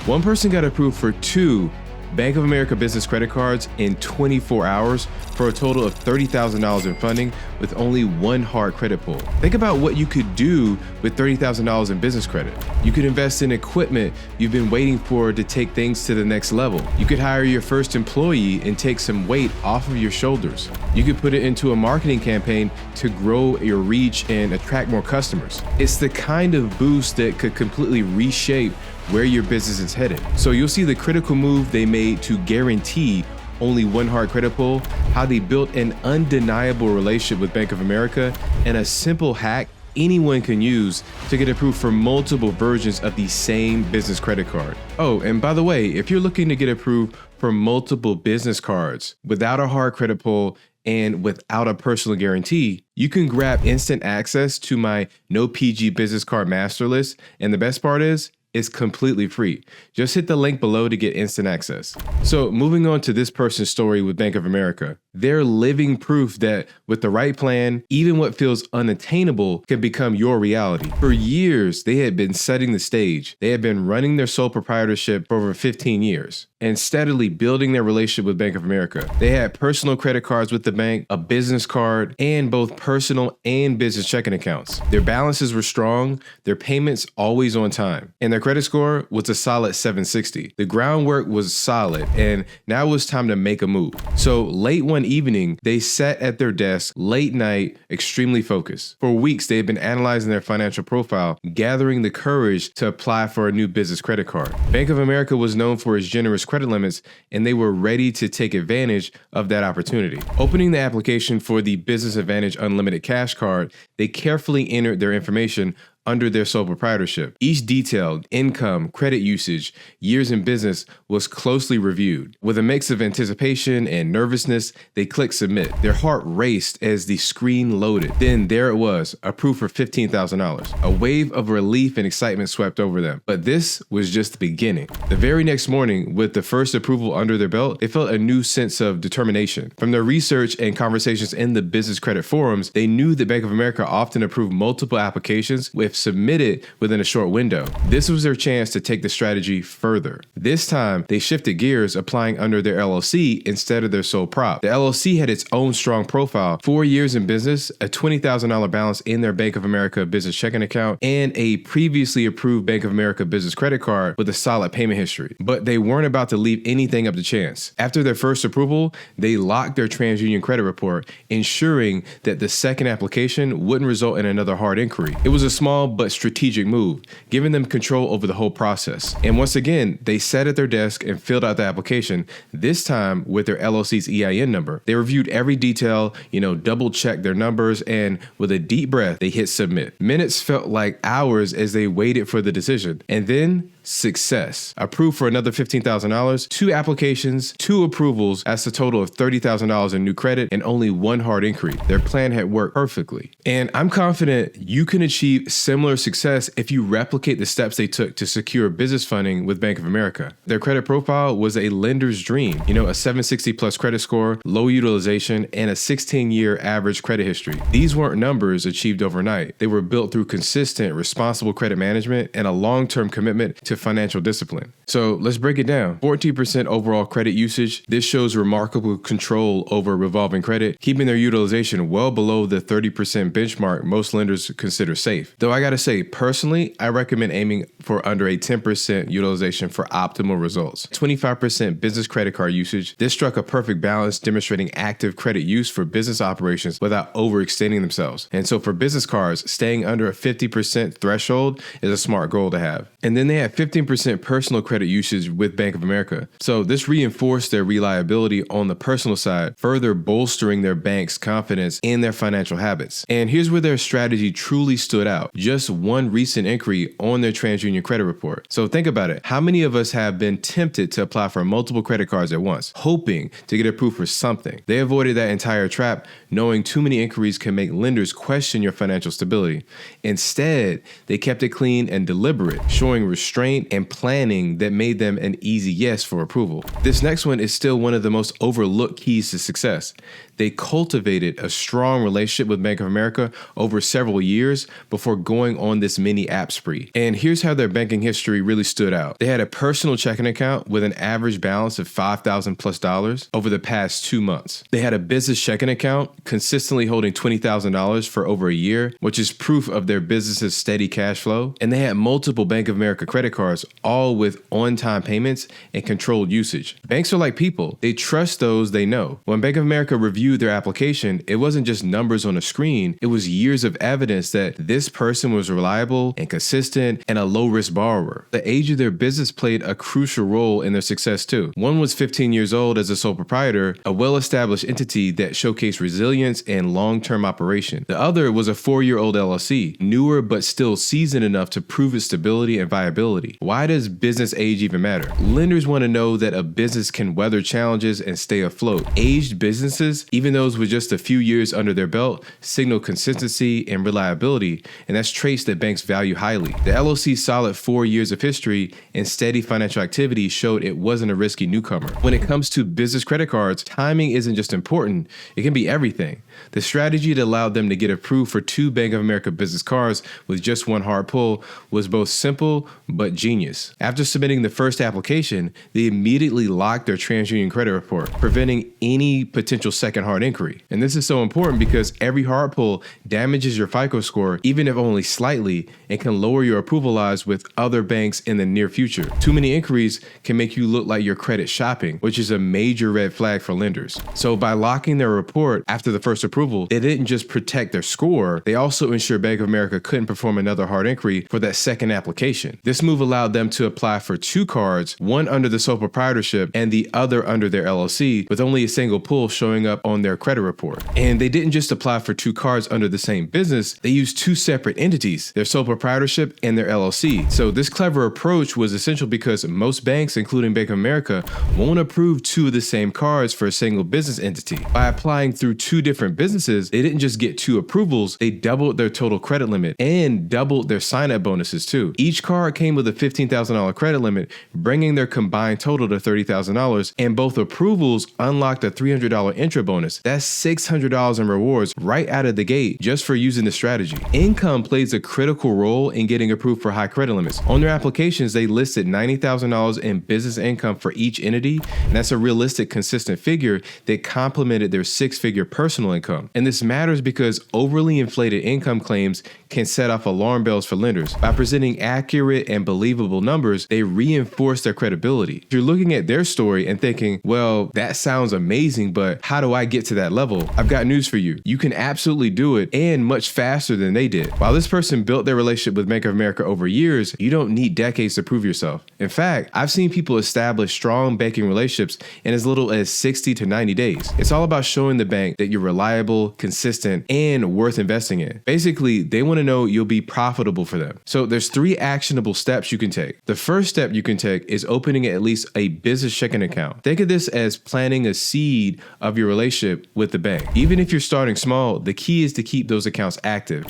One person got approved for 2 Bank of America Business Credit Cards in 24 hours for a total of $30,000 in funding with only 1 hard credit pull. Think about what you could do with $30,000 in business credit. You could invest in equipment you've been waiting for to take things to the next level. You could hire your first employee and take some weight off of your shoulders. You could put it into a marketing campaign to grow your reach and attract more customers. It's the kind of boost that could completely reshape where your business is headed. So you'll see the critical move they made to guarantee only 1 hard credit pull, how they built an undeniable relationship with Bank of America, and a simple hack anyone can use to get approved for multiple versions of the same business credit card. Oh, and by the way, if you're looking to get approved for multiple business cards without a hard credit pull and without a personal guarantee, you can grab instant access to my No PG business card master list. And the best part is, it's completely free. Just hit the link below to get instant access. So moving on to this person's story with Bank of America. They're living proof that with the right plan, even what feels unattainable can become your reality. For years, they had been setting the stage. They had been running their sole proprietorship for over 15 years and steadily building their relationship with Bank of America. They had personal credit cards with the bank, a business card, and both personal and business checking accounts. Their balances were strong, their payments always on time, and their credit score was a solid 760. The groundwork was solid, and now it was time to make a move. So late one evening, they sat at their desk late night, extremely focused. For weeks, they had been analyzing their financial profile, gathering the courage to apply for a new business credit card. Bank of America was known for its generous credit limits, and they were ready to take advantage of that opportunity. Opening the application for the Business Advantage Unlimited Cash Card, they carefully entered their information under their sole proprietorship. Each detailed income, credit usage, years in business was closely reviewed. With a mix of anticipation and nervousness, they clicked submit. Their heart raced as the screen loaded. Then there it was, approved for $15,000. A wave of relief and excitement swept over them. But this was just the beginning. The very next morning, with the first approval under their belt, they felt a new sense of determination. From their research and conversations in the business credit forums, they knew that Bank of America often approved multiple applications with submitted within a short window. This was their chance to take the strategy further. This time, they shifted gears, applying under their LLC instead of their sole prop. The LLC had its own strong profile, 4 years in business, a $20,000 balance in their Bank of America business checking account, and a previously approved Bank of America business credit card with a solid payment history. But they weren't about to leave anything up to chance. After their first approval, they locked their TransUnion credit report, ensuring that the second application wouldn't result in another hard inquiry. It was a small but strategic move, giving them control over the whole process. And once again, they sat at their desk and filled out the application, this time with their LLC's EIN number. They reviewed every detail, double checked their numbers, and with a deep breath, they hit submit. Minutes felt like hours as they waited for the decision. And then success. Approved for another $15,000, 2 applications, 2 approvals, that's a total of $30,000 in new credit and only 1 hard inquiry. Their plan had worked perfectly. And I'm confident you can achieve similar success if you replicate the steps they took to secure business funding with Bank of America. Their credit profile was a lender's dream, a 760 plus credit score, low utilization, and a 16-year average credit history. These weren't numbers achieved overnight. They were built through consistent, responsible credit management and a long-term commitment to financial discipline. So let's break it down. 14% overall credit usage. This shows remarkable control over revolving credit, keeping their utilization well below the 30% benchmark most lenders consider safe. Though I gotta say, personally, I recommend aiming for under a 10% utilization for optimal results. 25% business credit card usage. This struck a perfect balance, demonstrating active credit use for business operations without overextending themselves. And so for business cards, staying under a 50% threshold is a smart goal to have. And then they had 15% personal credit usage with Bank of America. So this reinforced their reliability on the personal side, further bolstering their bank's confidence in their financial habits. And here's where their strategy truly stood out. Just one recent inquiry on their TransUnion credit report. So think about it. How many of us have been tempted to apply for multiple credit cards at once, hoping to get approved for something? They avoided that entire trap, knowing too many inquiries can make lenders question your financial stability. Instead, they kept it clean and deliberate, showing restraint restraint, and planning that made them an easy yes for approval. This next one is still one of the most overlooked keys to success. They cultivated a strong relationship with Bank of America over several years before going on this mini app spree. And here's how their banking history really stood out. They had a personal checking account with an average balance of $5,000+ over the past 2 months. They had a business checking account consistently holding $20,000 for over a year, which is proof of their business's steady cash flow. And they had multiple Bank of America credit cards, all with on-time payments and controlled usage. Banks are like people. They trust those they know. When Bank of America reviewed their application, it wasn't just numbers on a screen, it was years of evidence that this person was reliable and consistent and a low-risk borrower. The age of their business played a crucial role in their success too. One was 15 years old as a sole proprietor, a well-established entity that showcased resilience and long-term operation. The other was a 4-year-old LLC, newer but still seasoned enough to prove its stability and viability. Why does business age even matter? Lenders want to know that a business can weather challenges and stay afloat. Aged businesses, even those with just a few years under their belt, signal consistency and reliability, and that's traits that banks value highly. The LLC's solid 4 years of history and steady financial activity showed it wasn't a risky newcomer. When it comes to business credit cards, timing isn't just important, it can be everything. The strategy that allowed them to get approved for 2 Bank of America business cards with just one hard pull was both simple but genius. After submitting the first application, they immediately locked their TransUnion credit report, preventing any potential second hard inquiry. And this is so important because every hard pull damages your FICO score, even if only slightly, and can lower your approval odds with other banks in the near future. Too many inquiries can make you look like you're credit shopping, which is a major red flag for lenders. So by locking their report after the first approval, they didn't just protect their score, they also ensured Bank of America couldn't perform another hard inquiry for that second application. This move allowed them to apply for 2 cards, one under the sole proprietorship and the other under their LLC, with only a single pull showing up on their credit report. And they didn't just apply for 2 cards under the same business, they used 2 separate entities, their sole proprietorship and their LLC. So this clever approach was essential because most banks, including Bank of America, won't approve 2 of the same cards for a single business entity. By applying through 2 different businesses, they didn't just get 2 approvals, they doubled their total credit limit and doubled their sign-up bonuses too. Each card came with a $15,000 credit limit, bringing their combined total to $30,000, and both approvals unlocked a $300 intro bonus. That's $600 in rewards right out of the gate just for using the strategy. Income plays a critical role in getting approved for high credit limits. On their applications, they listed $90,000 in business income for each entity, and that's a realistic, consistent figure that complemented their 6-figure personal income. And this matters because overly inflated income claims can set off alarm bells for lenders. By presenting accurate and believable numbers, they reinforce their credibility. If you're looking at their story and thinking, well, that sounds amazing, but how do I get to that level? I've got news for you. You can absolutely do it, and much faster than they did. While this person built their relationship with Bank of America over years, you don't need decades to prove yourself. In fact, I've seen people establish strong banking relationships in as little as 60 to 90 days. It's all about showing the bank that you're reliable, consistent, and worth investing in. Basically, they want to know you'll be profitable for them. So there's 3 actionable steps you can take. The first step you can take is opening at least a business checking account. Think of this as planting a seed of your relationship with the bank. Even if you're starting small, the key is to keep those accounts active.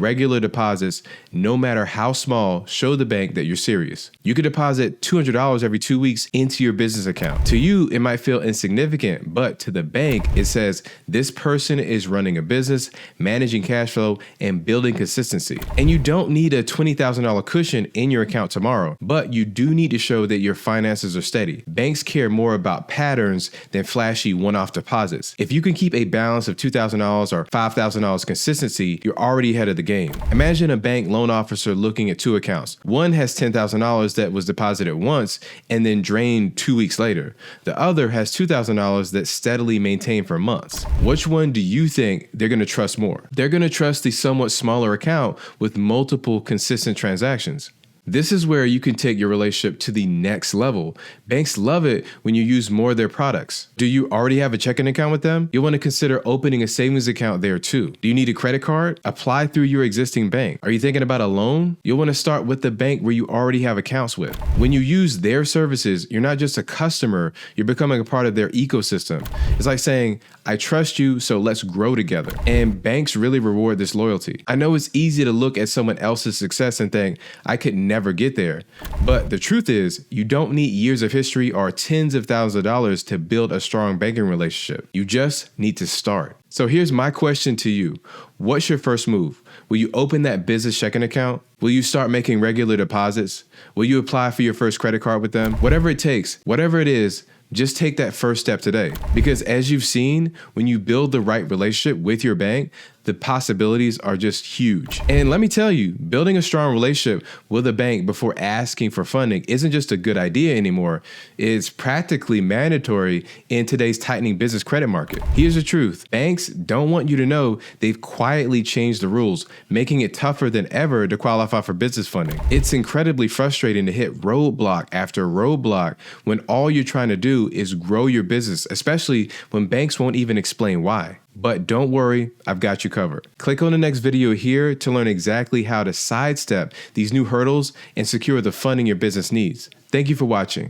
Regular deposits, no matter how small, show the bank that you're serious. You could deposit $200 every 2 weeks into your business account. To you, it might feel insignificant, but to the bank, it says this person is running a business, managing cash flow, and building consistency. And you don't need a $20,000 cushion in your account tomorrow, but you do need to show that your finances are steady. Banks care more about patterns than flashy one-off deposits. If you can keep a balance of $2,000 or $5,000 consistency, you're already ahead of the game. Imagine a bank loan officer looking at 2 accounts. One has $10,000 that was deposited once and then drained 2 weeks later. The other has $2,000 that's steadily maintained for months. Which one do you think they're going to trust more? They're going to trust the somewhat smaller account with multiple consistent transactions. This is where you can take your relationship to the next level. Banks love it when you use more of their products. Do you already have a checking account with them? You'll want to consider opening a savings account there too. Do you need a credit card? Apply through your existing bank. Are you thinking about a loan? You'll want to start with the bank where you already have accounts with. When you use their services, you're not just a customer, you're becoming a part of their ecosystem. It's like saying, I trust you, so let's grow together. And banks really reward this loyalty. I know it's easy to look at someone else's success and think, I could never ever get there. But the truth is, you don't need years of history or tens of thousands of dollars to build a strong banking relationship. You just need to start. So here's my question to you. What's your first move? Will you open that business checking account? Will you start making regular deposits? Will you apply for your first credit card with them? Whatever it takes, whatever it is, just take that first step today. Because as you've seen, when you build the right relationship with your bank, the possibilities are just huge. And let me tell you, building a strong relationship with a bank before asking for funding isn't just a good idea anymore. It's practically mandatory in today's tightening business credit market. Here's the truth. Banks don't want you to know they've quietly changed the rules, making it tougher than ever to qualify for business funding. It's incredibly frustrating to hit roadblock after roadblock when all you're trying to do is grow your business, especially when banks won't even explain why. But don't worry, I've got you covered. Click on the next video here to learn exactly how to sidestep these new hurdles and secure the funding your business needs. Thank you for watching.